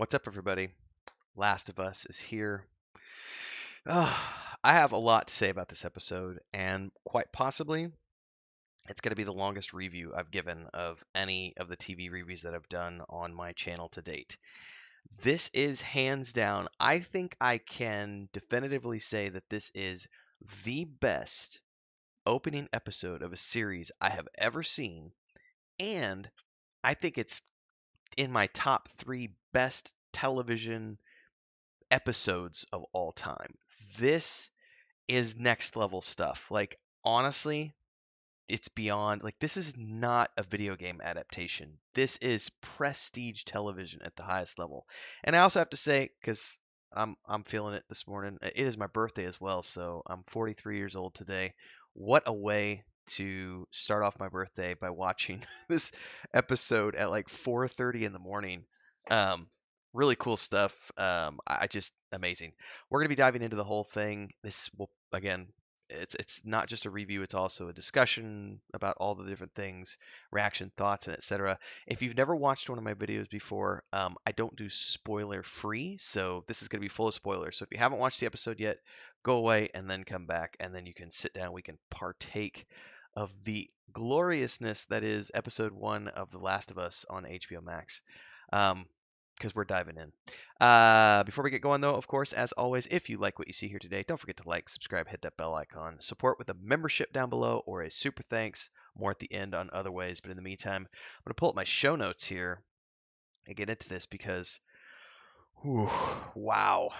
What's up, everybody? Last of Us is here. I have a lot to say about this episode, and quite possibly it's going to be the longest review I've given of any of the TV reviews that I've done on my channel to date. This is hands down, I think I can definitively say that this is the best opening episode of a series I have ever seen, and I think it's in my top three best television episodes of all time. This is next level stuff. Like, honestly, it's beyond, like, this is not a video game adaptation. This is prestige television at the highest level. And I also have to say, because I'm feeling it this morning, it is my birthday as well, so I'm 43 years old today. What a way to start off my birthday by watching this episode at like 4:30 in the morning. Um, really cool stuff. I just amazing. We're gonna be diving into the whole thing. This will again, it's not just a review, it's also a discussion about all the different things, reaction, thoughts, and etc. If you've never watched one of my videos before, I don't do spoiler free, so this is going to be full of spoilers. So if you haven't watched the episode yet, go away and then come back, and then you can sit down, we can partake of the gloriousness that is episode 1 of The Last of Us on HBO Max. Um, because we're diving in. Before we get going, though, of course, as always, if you like what you see here today, don't forget to like, subscribe, hit that bell icon, support with a membership down below or a super thanks. More at the end on other ways, but in the meantime, I'm going to pull up my show notes here and get into this because, whew, wow.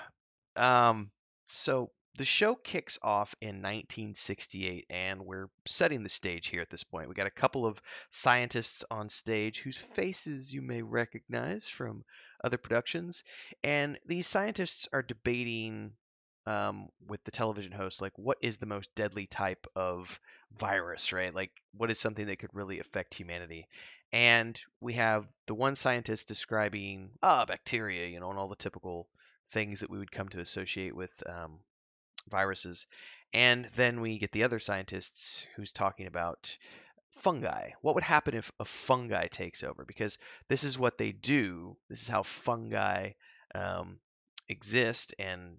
Um, so the show kicks off in 1968, and we're setting the stage here at this point. We got a couple of scientists on stage whose faces you may recognize from other productions, and these scientists are debating with the television host, like, what is the most deadly type of virus, right? Like, what is something that could really affect humanity? And we have the one scientist describing bacteria, and all the typical things that we would come to associate with viruses. And then we get the other scientists who's talking about fungi. What would happen if a fungi takes over? Because this is what they do. This is how fungi um, exist and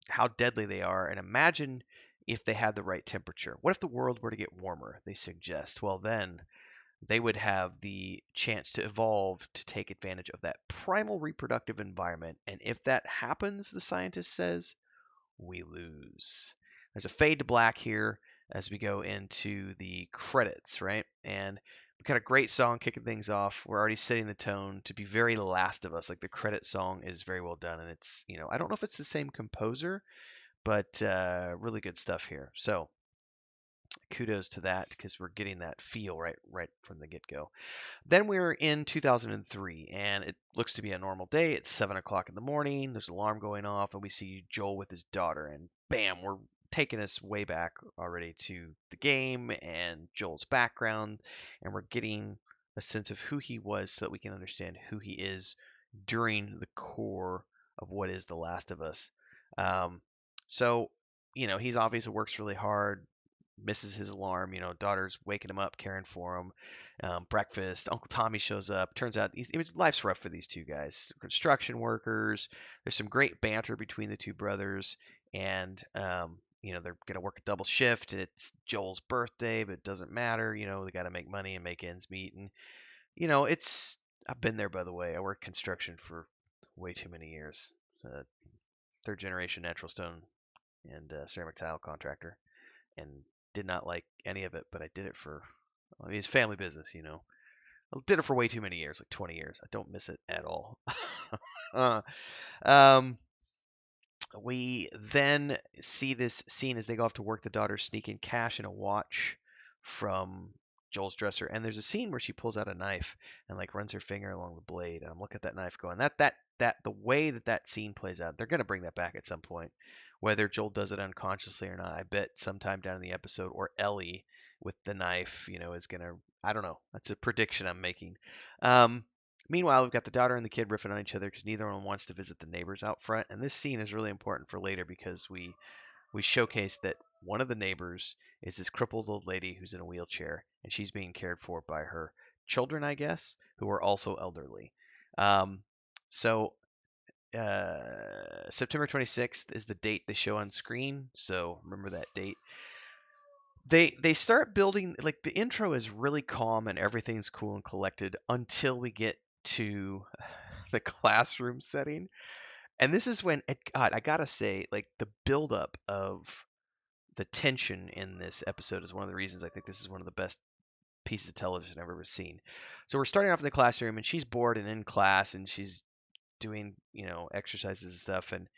how deadly they are. And imagine if they had the right temperature. What if the world were to get warmer? They suggest. Well, then they would have the chance to evolve to take advantage of that primal reproductive environment. And if that happens, the scientist says, we lose. There's a fade to black here as we go into the credits, right? And we got a great song kicking things off. We're already setting the tone to be very Last of Us. Like, the credit song is very well done, and it's, I don't know if it's the same composer, but really good stuff here. So kudos to that because we're getting that feel right from the get-go. Then we're in 2003, and it looks to be a normal day. It's 7 o'clock in the morning. There's an alarm going off, and we see Joel with his daughter, and bam, we're taking us way back already to the game and Joel's background, and we're getting a sense of who he was so that we can understand who he is during the core of what is The Last of Us. Um, so, he's obviously works really hard, misses his alarm. Daughter's waking him up, caring for him. Breakfast. Uncle Tommy shows up. Turns out life's rough for these two guys. Construction workers. There's some great banter between the two brothers, and they're gonna work a double shift. It's Joel's birthday, but it doesn't matter. They got to make money and make ends meet, and it's. I've been there, by the way. I worked construction for way too many years. Third generation natural stone and ceramic tile contractor, and did not like any of it, but I did it for, I mean, it's family business. I did it for way too many years, like 20 years. I don't miss it at all. uh, um, we then see this scene as they go off to work. The daughter sneaking cash and a watch from Joel's dresser, and there's a scene where she pulls out a knife and like runs her finger along the blade. And I'm looking at that knife going, that the way that scene plays out, they're gonna bring that back at some point, whether Joel does it unconsciously or not. I bet sometime down in the episode, or Ellie with the knife, is gonna. I don't know. That's a prediction I'm making. Um, Meanwhile, we've got the daughter and the kid riffing on each other because neither one wants to visit the neighbors out front. And this scene is really important for later because we showcase that one of the neighbors is this crippled old lady who's in a wheelchair, and she's being cared for by her children, I guess, who are also elderly. Um, so September 26th is the date they show on screen, so remember that date. They start building, like, the intro is really calm and everything's cool and collected until we get to the classroom setting. And this is when God, I gotta say, like, the buildup of the tension in this episode is one of the reasons I think this is one of the best pieces of television I've ever seen. So we're starting off in the classroom, and she's bored and in class, and she's doing, exercises and stuff, and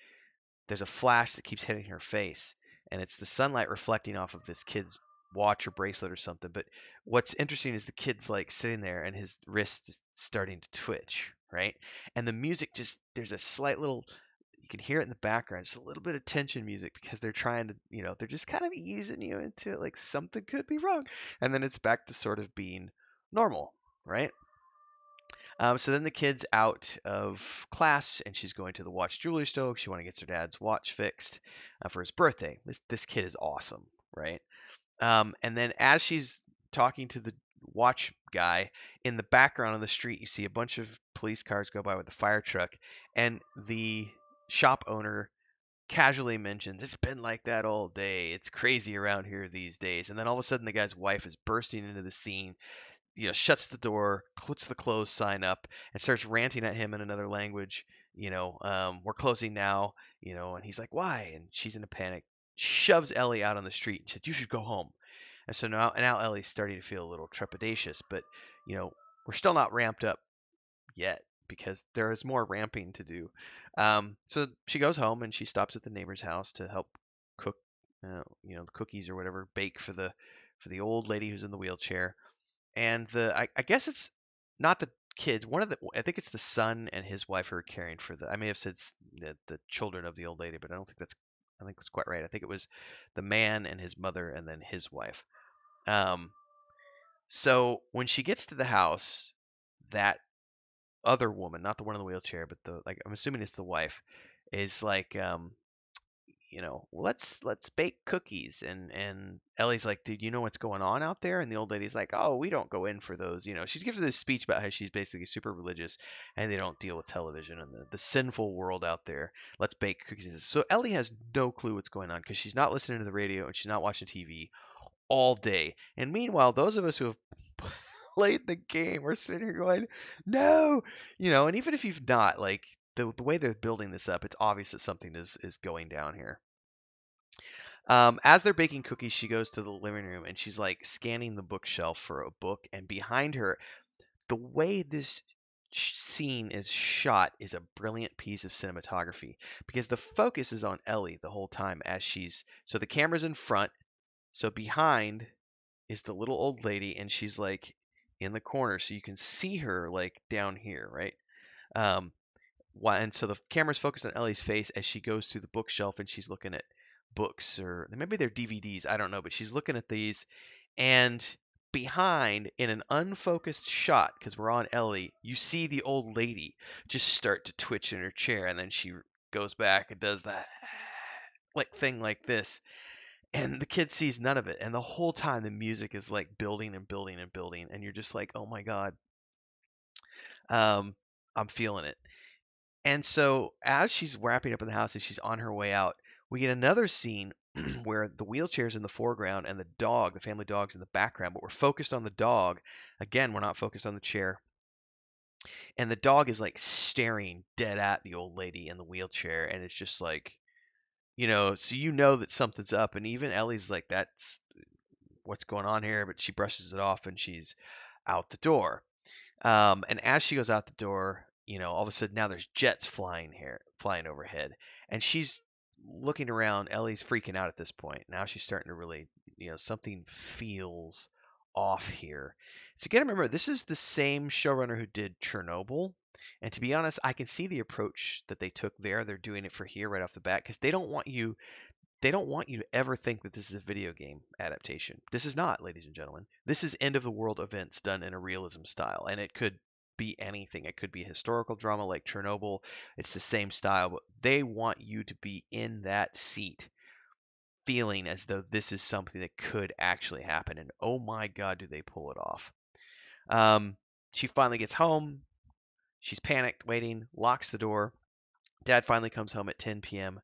there's a flash that keeps hitting her face, and it's the sunlight reflecting off of this kid's watch or bracelet or something. But what's interesting is the kid's like sitting there, and his wrist is starting to twitch, right? And the music, just there's a slight little, you can hear it in the background, just a little bit of tension music, because they're trying to, they're just kind of easing you into it, like something could be wrong, and then it's back to sort of being normal, right? So then the kid's out of class, and she's going to the watch jewelry store. She wants to get her dad's watch fixed for his birthday. This kid is awesome, right? And then as she's talking to the watch guy, in the background of the street, you see a bunch of police cars go by with a fire truck, and the shop owner casually mentions, "It's been like that all day. It's crazy around here these days." And then all of a sudden, the guy's wife is bursting into the scene, shuts the door, puts the close sign up, and starts ranting at him in another language. We're closing now, and he's like, "Why?" And she's in a panic, shoves Ellie out on the street and said, "You should go home." And so now Ellie's starting to feel a little trepidatious, but, we're still not ramped up yet, because there is more ramping to do. So she goes home, and she stops at the neighbor's house to help cook, the cookies or whatever, bake for the old lady who's in the wheelchair. And I guess it's not the kids. I think it's the son and his wife who are caring for I may have said the children of the old lady, but I think that's quite right. I think it was the man and his mother, and then his wife. Um, so when she gets to the house, that other woman, not the one in the wheelchair, but I'm assuming it's the wife, is like, let's bake cookies. And Ellie's like, "Dude, you know what's going on out there?" And the old lady's like, "Oh, we don't go in for those." She gives this speech about how she's basically super religious, and they don't deal with television and the sinful world out there. Let's bake cookies. So Ellie has no clue what's going on, because she's not listening to the radio and she's not watching TV all day. And meanwhile, those of us who have played the game, we're sitting here going, "No," and even if you've not, like, the way they're building this up, it's obvious that something is going down here. As they're baking cookies, she goes to the living room, and she's like scanning the bookshelf for a book. And behind her, the way this scene is shot is a brilliant piece of cinematography, because the focus is on Ellie the whole time, so the camera's in front, so behind is the little old lady, and she's like in the corner, so you can see her like down here, right? Um, and so the camera's focused on Ellie's face as she goes through the bookshelf, and she's looking at books, or maybe they're DVDs, I don't know, but she's looking at these. And behind, in an unfocused shot, because we're on Ellie, you see the old lady just start to twitch in her chair, and then she goes back and does that like thing like this. And the kid sees none of it, and the whole time the music is like building and building and building, and you're just like, "Oh my god, um, I'm feeling it." And so as she's wrapping up in the house and she's on her way out, we get another scene where the wheelchair's in the foreground and the family dog's in the background, but we're focused on the dog. Again, we're not focused on the chair. And the dog is like staring dead at the old lady in the wheelchair, and it's just like, so that something's up. And even Ellie's like, "That's what's going on here," but she brushes it off and she's out the door. And as she goes out the door, all of a sudden now there's jets flying overhead, and she's looking around. Ellie's freaking out at this point. Now she's starting to really, something feels off here. So you got to remember, this is the same showrunner who did Chernobyl. And to be honest, I can see the approach that they took there. They're doing it for here right off the bat, because they don't want you to ever think that this is a video game adaptation. This is not, ladies and gentlemen. This is end of the world events done in a realism style, and it could be anything. It could be a historical drama like Chernobyl. It's the same style, but they want you to be in that seat, feeling as though this is something that could actually happen. And oh my God, do they pull it off? Um, she finally gets home. She's panicked, waiting, locks the door, Dad finally comes home at 10 p.m.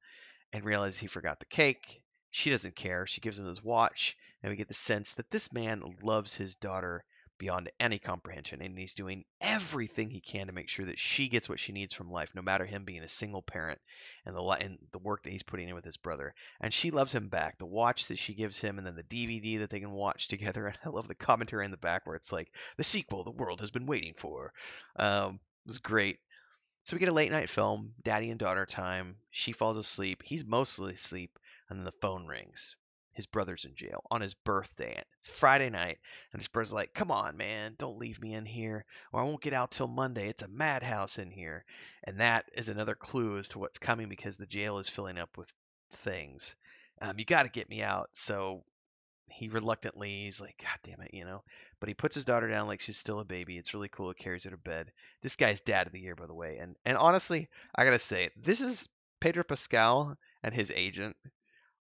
and realizes he forgot the cake. She doesn't care. She gives him his watch, and we get the sense that this man loves his daughter beyond any comprehension, and he's doing everything he can to make sure that she gets what she needs from life, no matter him being a single parent and the work that he's putting in with his brother. And she loves him back. The watch that she gives him, and then the DVD that they can watch together. And I love the commentary in the back where it's like the sequel the world has been waiting for. It was great. So we get a late night film, daddy and daughter time. She falls asleep. He's mostly asleep, and then the phone rings. His brother's in jail on his birthday. It's Friday night, and his brother's like, "Come on, man, don't leave me in here, or I won't get out till Monday. It's a madhouse in here." And that is another clue as to what's coming because the jail is filling up with things. You got to get me out. So he reluctantly, he's like, God damn it, But he puts his daughter down like she's still a baby. It's really cool. He carries her to bed. This guy's dad of the year, by the way. And honestly, I gotta say, this is Pedro Pascal and his agent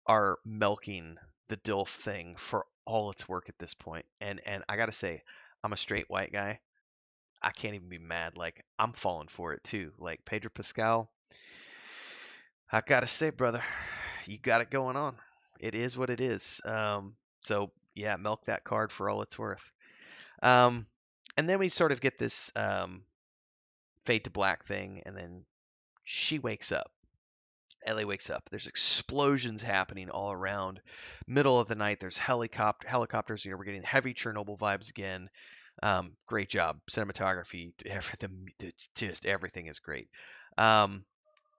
are milking the DILF thing for all its work at this point. And I gotta say, I'm a straight white guy. I can't even be mad. Like I'm falling for it too. Like Pedro Pascal, I gotta say, brother, you got it going on. It is what it is. So yeah, milk that card for all it's worth. Um, and then we sort of get this fade to black thing, and then she wakes up. Ellie wakes up. There's explosions happening all around. Middle of the night, there's helicopters. We're getting heavy Chernobyl vibes again. Great job, cinematography, everything, just everything is great. Um,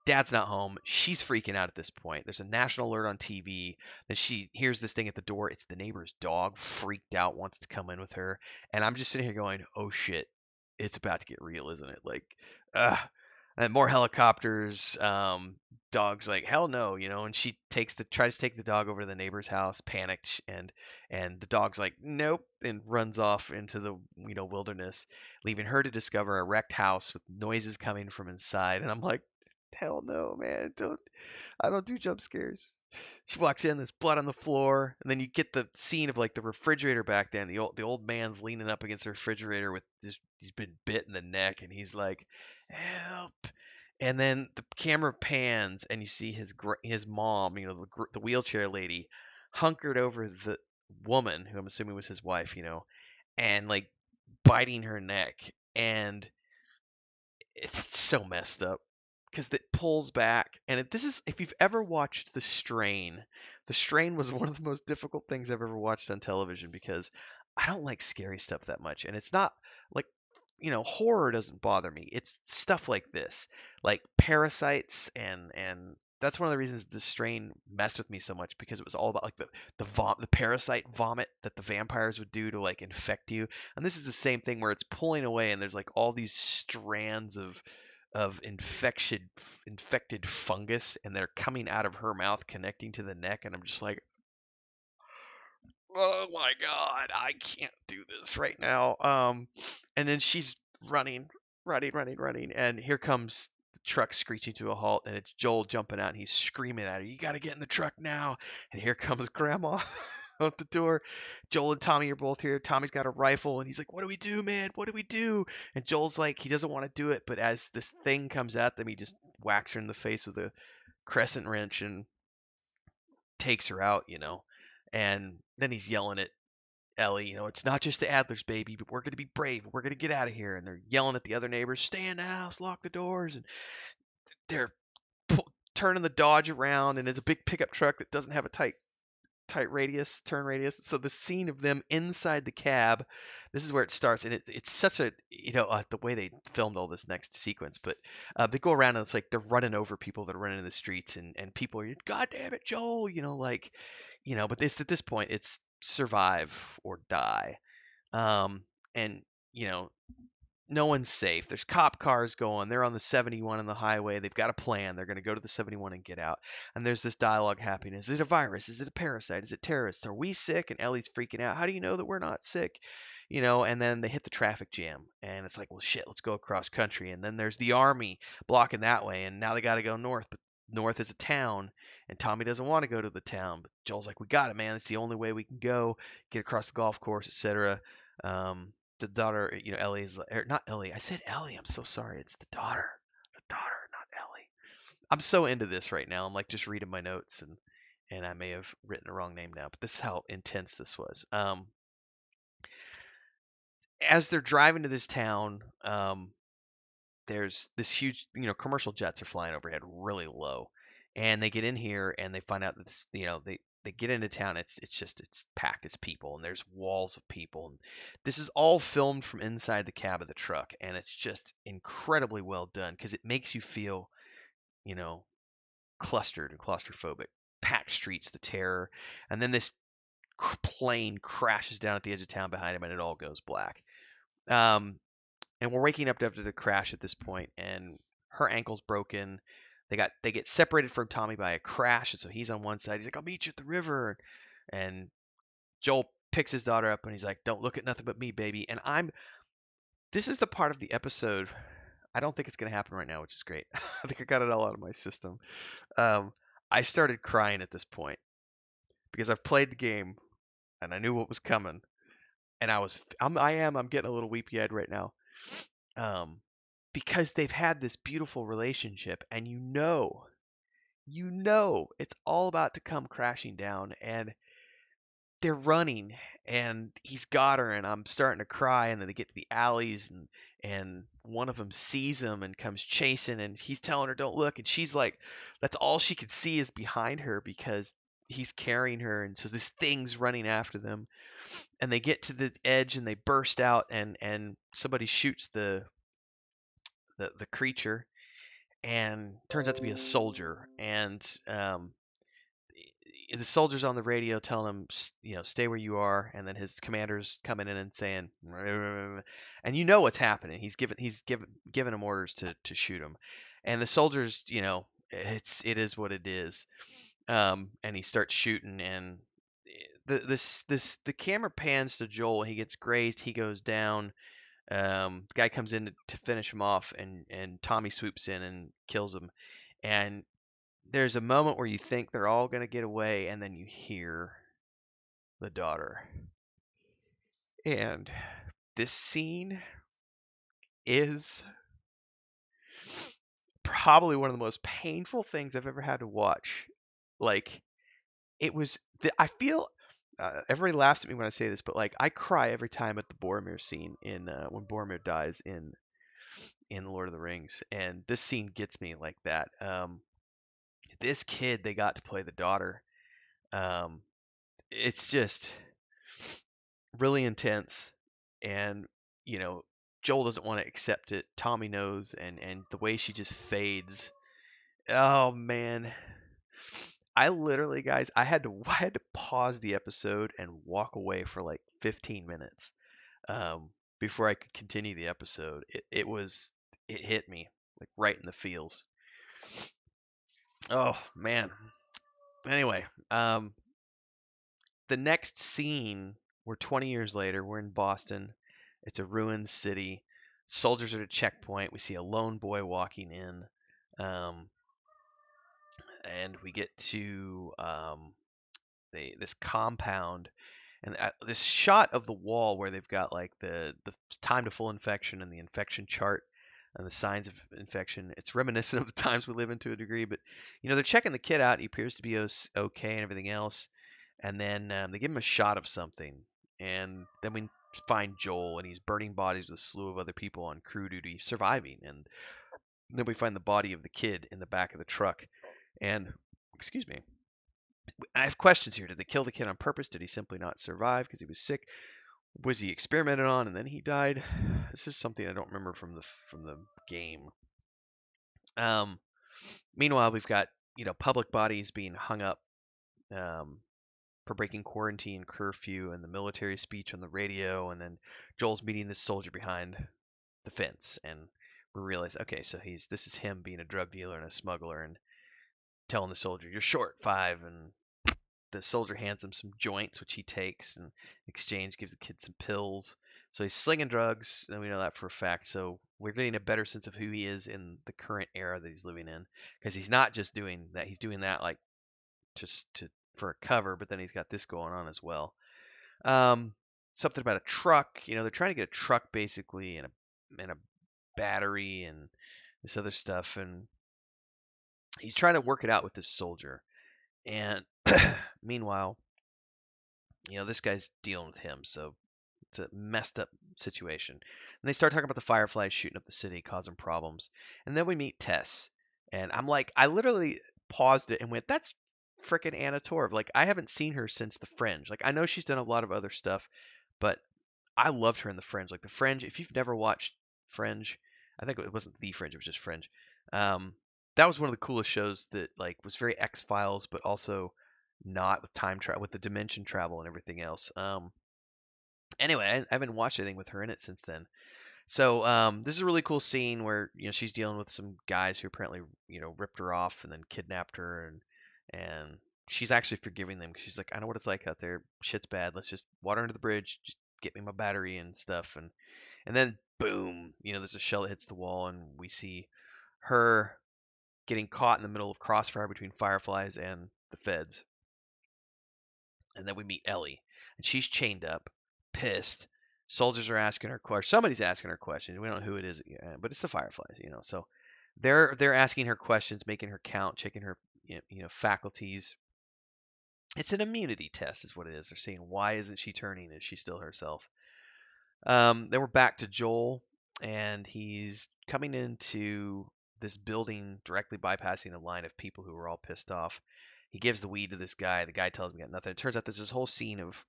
Dad's not home. She's freaking out at this point. There's a national alert on TV. Then she hears this thing at the door. It's the neighbor's dog, freaked out, wants to come in with her. And I'm just sitting here going, oh shit, it's about to get real, isn't it? Like, uh, and more helicopters. Dog's like, hell no, And she tries to take the dog over to the neighbor's house, panicked, and the dog's like, nope, and runs off into the wilderness, leaving her to discover a wrecked house with noises coming from inside. And I'm like, hell no, man. I don't do jump scares. She walks in, there's blood on the floor, and then you get the scene of like the refrigerator back then. The old man's leaning up against the refrigerator with he's been bit in the neck, and he's like, "Help!" And then the camera pans, and you see his mom, the wheelchair lady, hunkered over the woman, who I'm assuming was his wife, and like biting her neck, and it's so messed up because it pulls back and this is if you've ever watched the strain was one of the most difficult things I've ever watched on television because I don't like scary stuff that much, and it's not like horror doesn't bother me. It's stuff like this, like parasites, and that's one of the reasons the strain messed with me so much because it was all about like the parasite vomit that the vampires would do to like infect you. And this is the same thing where it's pulling away and there's like all these strands of infected fungus, and they're coming out of her mouth connecting to the neck, and I'm just like, oh my god, I can't do this right now. And then she's running, and here comes the truck screeching to a halt, and it's Joel jumping out, and he's screaming at her, "You got to get in the truck now!" And here comes Grandma out the door. Joel and Tommy are both here. Tommy's got a rifle, and he's like, "What do we do, man? What do we do?" And Joel's like, he doesn't want to do it, but as this thing comes at them, he just whacks her in the face with a crescent wrench and takes her out. And then he's yelling at Ellie, it's not just the Adlers, baby, but we're going to be brave. We're going to get out of here. And they're yelling at the other neighbors, stay in the house, lock the doors. And they're turning the Dodge around, and it's a big pickup truck that doesn't have a tight turn radius. So the scene of them inside the cab, this is where it starts, and it's such a the way they filmed all this next sequence. But they go around and it's like they're running over people that are running in the streets, and people are, God damn it, Joel, But at this point it's survive or die, and you know no one's safe. There's cop cars going. They're on the 71 on the highway. They've got a plan. They're going to go to the 71 and get out. And there's this dialogue happening. Is it a virus? Is it a parasite? Is it terrorists? Are we sick? And Ellie's freaking out. How do you know that we're not sick? And then they hit the traffic jam. And it's like, well, shit, let's go across country. And then there's the army blocking that way. And now they got to go north. But north is a town. And Tommy doesn't want to go to the town. But Joel's like, we got it, man. It's the only way we can go. Get across the golf course, etc. The daughter, Ellie's, or not Ellie. I said Ellie. I'm so sorry. It's the daughter. The daughter, not Ellie. I'm so into this right now. I'm like just reading my notes, and I may have written the wrong name now, but this is how intense this was. As they're driving to this town, there's this huge, commercial jets are flying overhead really low, and they get in here and they find out that this, they get into town. It's packed. It's people, and there's walls of people, and this is all filmed from inside the cab of the truck, and it's just incredibly well done because it makes you feel, you know, clustered and claustrophobic. Packed streets, the terror, and then this plane crashes down at the edge of town behind him, and it all goes black. Um, and we're waking up after the crash at this point, and her ankle's broken. They get separated from Tommy by a crash, and so he's on one side. He's like, "I'll meet you at the river," and Joel picks his daughter up, and he's like, "Don't look at nothing but me, baby." And I'm this is the part of the episode. I don't think it's gonna happen right now, which is great. I think I got it all out of my system. Um, I started crying at this point because I've played the game and I knew what was coming, and I'm getting a little weepy eyed right now. Um, because they've had this beautiful relationship, and it's all about to come crashing down, and they're running, and he's got her, and I'm starting to cry, and then they get to the alleys, and one of them sees him and comes chasing, and he's telling her don't look, and she's like, that's all she could see is behind her because he's carrying her, and so this thing's running after them, and they get to the edge and they burst out, and somebody shoots the creature, and turns out to be a soldier. And the soldier's on the radio telling him, stay where you are. And then his commander's coming in and saying, and you know what's happening. He's given him orders to shoot him. And the soldier's, it is what it is. And he starts shooting, and the camera pans to Joel. He gets grazed. He goes down. The guy comes in to finish him off, and Tommy swoops in and kills him. And there's a moment where you think they're all gonna get away, and then you hear the daughter. And this scene is probably one of the most painful things I've ever had to watch. Like, it was. I feel. Everybody laughs at me when I say this, but like I cry every time at the Boromir scene in when Boromir dies in Lord of the Rings, and this scene gets me like that. This kid they got to play the daughter. Um, it's just really intense, and you know, Joel doesn't want to accept it. Tommy knows, and the way she just fades. Oh man, I literally, guys, I had to pause the episode and walk away for like 15 minutes before I could continue the episode. It hit me like right in the feels. Oh man. Anyway, the next scene, we're 20 years later. We're in Boston. It's a ruined city. Soldiers are at a checkpoint. We see a lone boy walking in, um, and we get to this compound, and this shot of the wall where they've got like the time to full infection and the infection chart and the signs of infection. It's reminiscent of the times we live in to a degree, but they're checking the kid out. He appears to be okay and everything else, and then they give him a shot of something, and then we find Joel, and he's burning bodies with a slew of other people on crew duty, surviving, and then we find the body of the kid in the back of the truck, and excuse me, I have questions here. Did they kill the kid on purpose? Did he simply not survive because he was sick? Was he experimented on and then he died? This is something I don't remember from the game. Um, Meanwhile, we've got public bodies being hung up um, for breaking quarantine curfew, and the military speech on the radio, and then Joel's meeting this soldier behind the fence, and we realize, okay, so this is him being a drug dealer and a smuggler, and telling the soldier, "You're short 5," and the soldier hands him some joints, which he takes, and in exchange gives the kid some pills. So he's slinging drugs, and we know that for a fact. So we're getting a better sense of who he is in the current era that he's living in, because he's not just doing that; he's doing that like just to for a cover, but then he's got this going on as well. Um, Something about a truck. They're trying to get a truck basically, and a battery and this other stuff, and he's trying to work it out with this soldier. And meanwhile, this guy's dealing with him, so it's a messed up situation. And they start talking about the Fireflies shooting up the city, causing problems. And then we meet Tess. And I'm like, I literally paused it and went, that's freaking Anna Torv. Like, I haven't seen her since The Fringe. Like, I know she's done a lot of other stuff, but I loved her in The Fringe. Like, The Fringe, if you've never watched Fringe, I think it wasn't The Fringe, it was just Fringe. Um, that was one of the coolest shows that, like, was very X-Files, but also not with time travel, with the dimension travel and everything else. Anyway, I haven't watched anything with her in it since then. So this is a really cool scene where she's dealing with some guys who apparently ripped her off and then kidnapped her, and she's actually forgiving them because she's like, I know what it's like out there. Shit's bad. Let's just water under the bridge. Just get me my battery and stuff. And then boom, there's a shell that hits the wall, and we see her getting caught in the middle of crossfire between Fireflies and the feds. And then we meet Ellie, and she's chained up, pissed. Soldiers are asking her questions. Somebody's asking her questions. We don't know who it is, but it's the Fireflies. So they're asking her questions, making her count, checking her faculties. It's an immunity test, is what it is. They're saying, why isn't she turning? Is she still herself? Then we're back to Joel, and he's coming into this building, directly bypassing a line of people who are all pissed off. He gives the weed to this guy. The guy tells him he got nothing. It turns out there's this whole scene of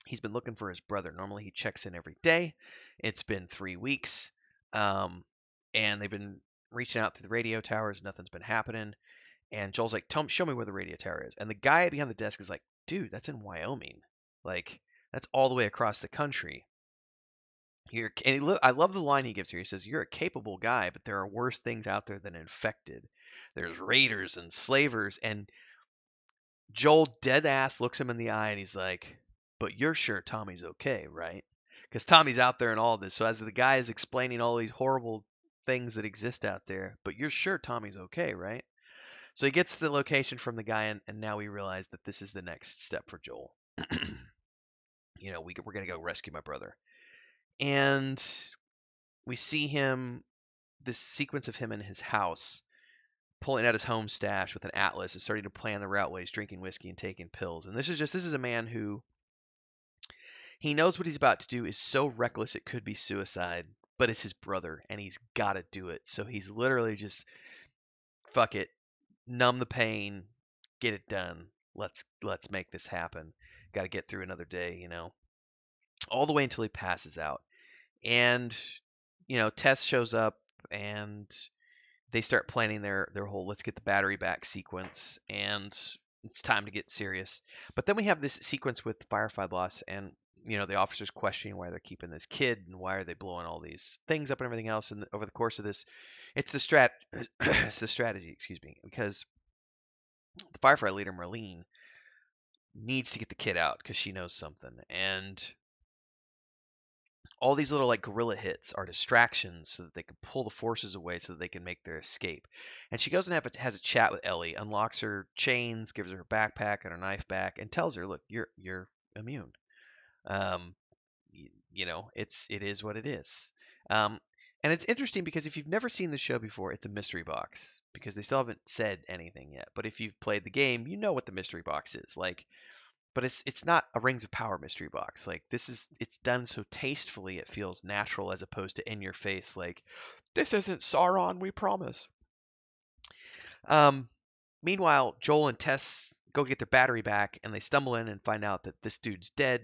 he's been looking for his brother. Normally he checks in every day. It's been 3 weeks, um, and they've been reaching out through the radio towers. Nothing's been happening. And Joel's like, show me where the radio tower is." And the guy behind the desk is like, "Dude, that's in Wyoming. Like, that's all the way across the country." I love the line he gives here. He says, "You're a capable guy, but there are worse things out there than infected. There's raiders and slavers." And Joel dead ass looks him in the eye and he's like, "But you're sure Tommy's okay, right?" Because Tommy's out there and all this. So as the guy is explaining all these horrible things that exist out there, "But you're sure Tommy's okay, right?" So he gets the location from the guy, and now we realize that this is the next step for Joel. We're going to go rescue my brother. And we see him, this sequence of him in his house, pulling out his home stash with an atlas and starting to plan the route while he's drinking whiskey and taking pills. And this is a man who he knows what he's about to do is so reckless it could be suicide, but it's his brother and he's got to do it. So he's literally just fuck it, numb the pain, get it done. Let's make this happen. Got to get through another day. All the way until he passes out. And Tess shows up and they start planning their whole let's get the battery back sequence, and it's time to get serious. But then we have this sequence with the Firefly boss, and the officers questioning why they're keeping this kid and why are they blowing all these things up and everything else. And over the course of this, it's the it's the strategy, excuse me, because the Firefly leader Marlene needs to get the kid out because she knows something, and all these little like guerrilla hits are distractions so that they can pull the forces away so that they can make their escape. And she goes and has a chat with Ellie, unlocks her chains, gives her her backpack and her knife back, and tells her, "Look, you're immune. Um, it is what it is." Um, and it's interesting because if you've never seen the show before, it's a mystery box because they still haven't said anything yet. But if you've played the game, you know what the mystery box is like. But it's not a Rings of Power mystery box. Like it's done so tastefully it feels natural as opposed to in your face like this isn't Sauron, we promise. Um Meanwhile, Joel and Tess go get their battery back and they stumble in and find out that this dude's dead.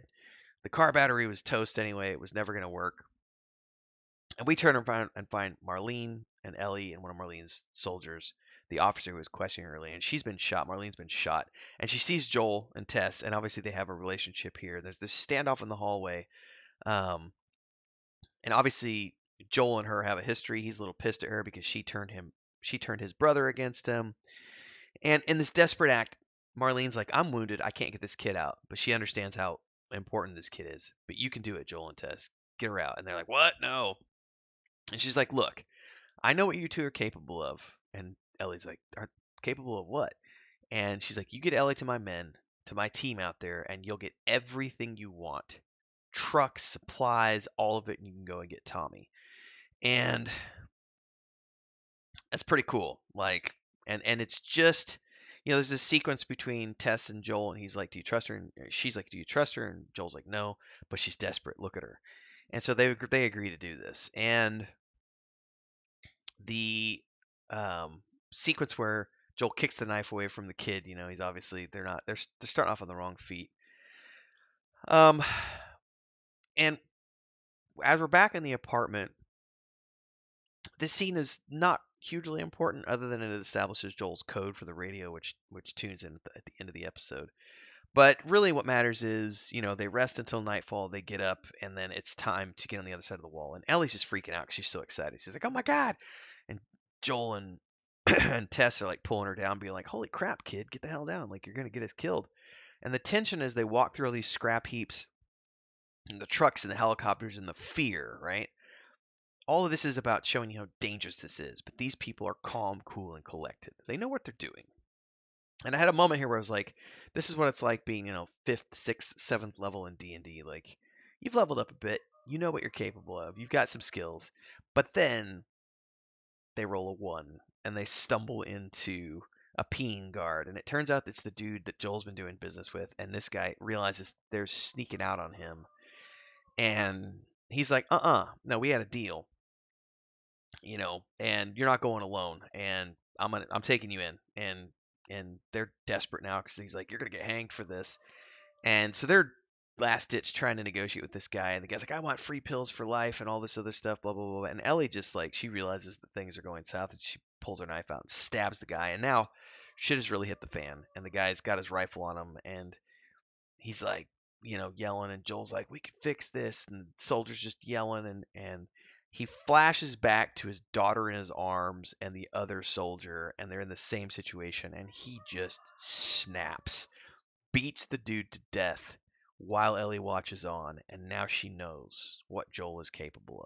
The car battery was toast anyway, it was never going to work. And we turn and find Marlene and Ellie and one of Marlene's soldiers, the officer who was questioning her earlier, and she's been shot. Marlene's been shot, and she sees Joel and Tess, and obviously they have a relationship here. There's this standoff in the hallway, um, and obviously Joel and her have a history. He's a little pissed at her because she turned his brother against him, and in this desperate act, Marlene's like, "I'm wounded. I can't get this kid out," but she understands how important this kid is. "But you can do it, Joel and Tess. Get her out." And they're like, "What? No." And she's like, "Look, I know what you two are capable of." And Ellie's like, "Are capable of what?" And she's like, "You get Ellie to my men, to my team out there, and you'll get everything you want. Trucks, supplies, all of it, and you can go and get Tommy." And that's pretty cool. Like, And it's just, there's this sequence between Tess and Joel, and he's like, "Do you trust her?" And she's like, "Do you trust her?" And Joel's like, "No, but she's desperate. Look at her." And so they agree to do this. And the sequence where Joel kicks the knife away from the kid, he's obviously they're starting off on the wrong feet. Um, and as we're back in the apartment, this scene is not hugely important other than it establishes Joel's code for the radio, which tunes in at the end of the episode. But really, what matters is, they rest until nightfall, they get up, and then it's time to get on the other side of the wall. And Ellie's just freaking out because she's so excited. She's like, "Oh my god!" And Joel and and Tess are like pulling her down, being like, "Holy crap, kid, get the hell down! Like you're gonna get us killed." And the tension as they walk through all these scrap heaps, and the trucks and the helicopters and the fear, right? All of this is about showing you how dangerous this is. But these people are calm, cool, and collected. They know what they're doing. And I had a moment here where I was like, this is what it's like being, fifth, sixth, seventh level in D&D. Like, you've leveled up a bit. You know what you're capable of. You've got some skills. But then they roll a 1 and they stumble into a peeing guard. And it turns out it's the dude that Joel's been doing business with. And this guy realizes they're sneaking out on him. And he's like, no, we had a deal. And you're not going alone, and I'm taking you in, and they're desperate now because he's like, you're gonna get hanged for this, and so they're last ditch trying to negotiate with this guy, and the guy's like, I want free pills for life and all this other stuff, blah blah blah, and Ellie just like she realizes that things are going south, and she pulls her knife out and stabs the guy, and now shit has really hit the fan, and the guy's got his rifle on him, and he's like, yelling, and Joel's like, we can fix this, and the soldier's just yelling, and he flashes back to his daughter in his arms and the other soldier, and they're in the same situation, and he just snaps, beats the dude to death while Ellie watches on, and now she knows what Joel is capable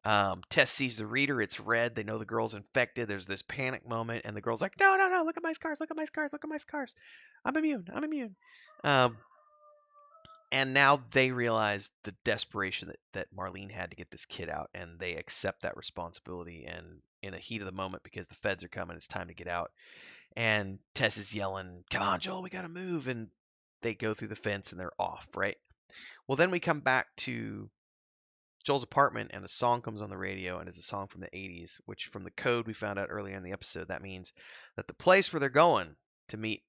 of. Tess sees the reader. It's red. They know the girl's infected. There's this panic moment, and the girl's like, "No, no, no! Look at my scars! Look at my scars! Look at my scars! I'm immune! I'm immune!" Um, and now they realize the desperation that Marlene had to get this kid out, and they accept that responsibility. And in a heat of the moment, because the feds are coming, it's time to get out. And Tess is yelling, "Come on, Joel, we gotta move!" And they go through the fence and they're off, right? Well, then we come back to Joel's apartment, and a song comes on the radio, and it's a song from the 80s, which from the code we found out earlier in the episode, that means that the place where they're going to meet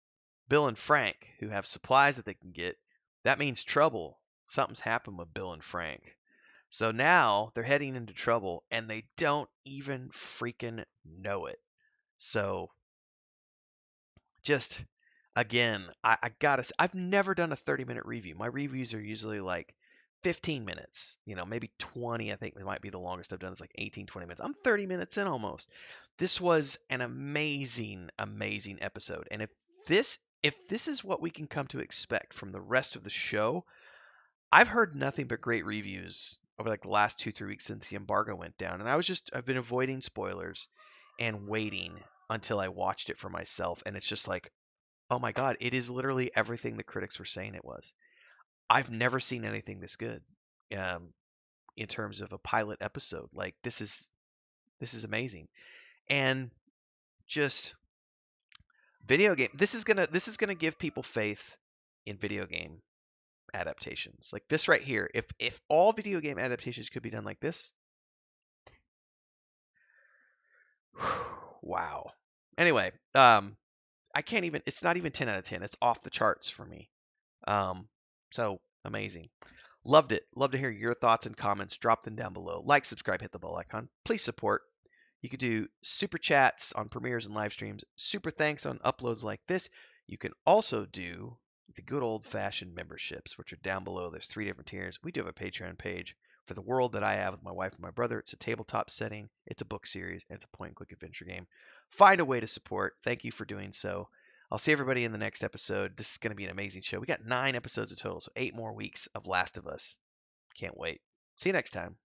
Bill and Frank, who have supplies that they can get, that means trouble. Something's happened with Bill and Frank. So now they're heading into trouble, and they don't even freaking know it. So just again, I gotta. I've never done a 30-minute review. My reviews are usually like 15 minutes, maybe 20. I think it might be the longest I've done. It's like 18, 20 minutes. I'm 30 minutes in almost. This was an amazing, amazing episode. And if this is what we can come to expect from the rest of the show, I've heard nothing but great reviews over like the last 2, 3 weeks since the embargo went down. And I've been avoiding spoilers and waiting until I watched it for myself. And it's just like, oh my God, it is literally everything the critics were saying it was. I've never seen anything this good, um, in terms of a pilot episode. Like this is amazing, and just video game. This is gonna give people faith in video game adaptations. Like this right here. If all video game adaptations could be done like this, wow. Anyway, I can't even. It's not even 10 out of 10. It's off the charts for me. So amazing. Loved it. Love to hear your thoughts and comments. Drop them down below. Like, subscribe, hit the bell icon. Please support. You could do super chats on premieres and live streams, super thanks on uploads like this. You can also do the good old fashioned memberships, which are down below. There's 3 different tiers. We do have a Patreon page for the world that I have with my wife and my brother. It's a tabletop setting, it's a book series, and it's a point and click adventure game. Find a way to support. Thank you for doing so. I'll see everybody in the next episode. This is going to be an amazing show. We got 9 episodes of total, so 8 more weeks of Last of Us. Can't wait. See you next time.